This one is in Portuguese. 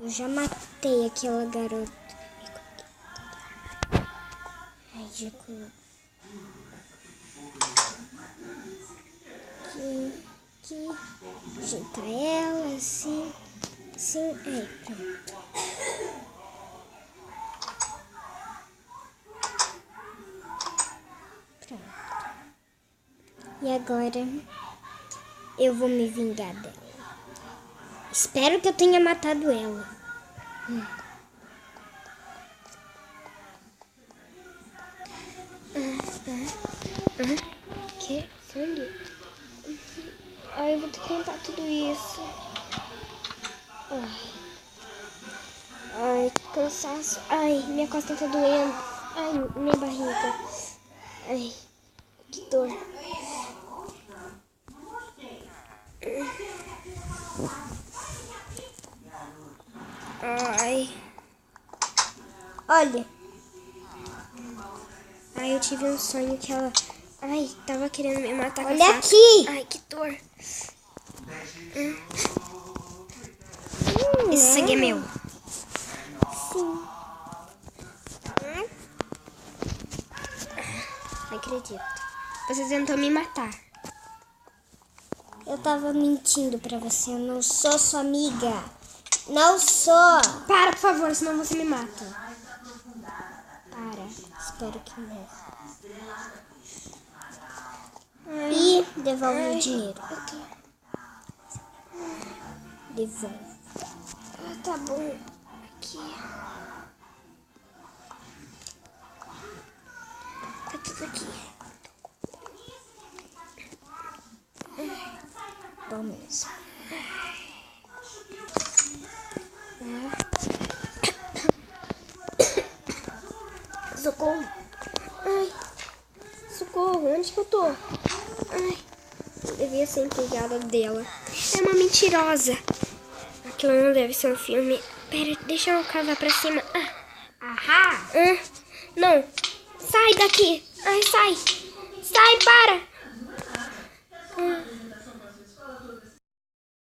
Eu já matei aquela garota. Ridículo. Aqui. Ajeita ela assim. Assim. Aí, pronto. Pronto. E agora eu vou me vingar dela. Espero que eu tenha matado ela. Que sangue? Ai, eu vou ter que contar tudo isso. Ai, que cansaço. Ai, minha costa tá doendo. Ai, minha barriga. Ai, que dor. Ai. Olha. Ai, eu tive um sonho que ela... Ai, tava querendo me matar com a faca. Olha aqui! Ai, que dor. Esse sangue é meu. Sim. Não acredito. Você tentou me matar. Eu tava mentindo pra você. Eu não sou sua amiga. Não sou. Para, por favor, senão você me mata. Para. Espero que não. E devolve o dinheiro. Devolve. Tá bom. Aqui. Tá tudo aqui. Bom mesmo. Socorro. Ai. Socorro. Onde que eu tô? Ai. Eu devia ser empregada dela. É uma mentirosa. Aquilo não deve ser um filme. Pera, deixa eu cavar pra cima. Ahá. Não. Sai daqui. Ai, sai. Sai, para.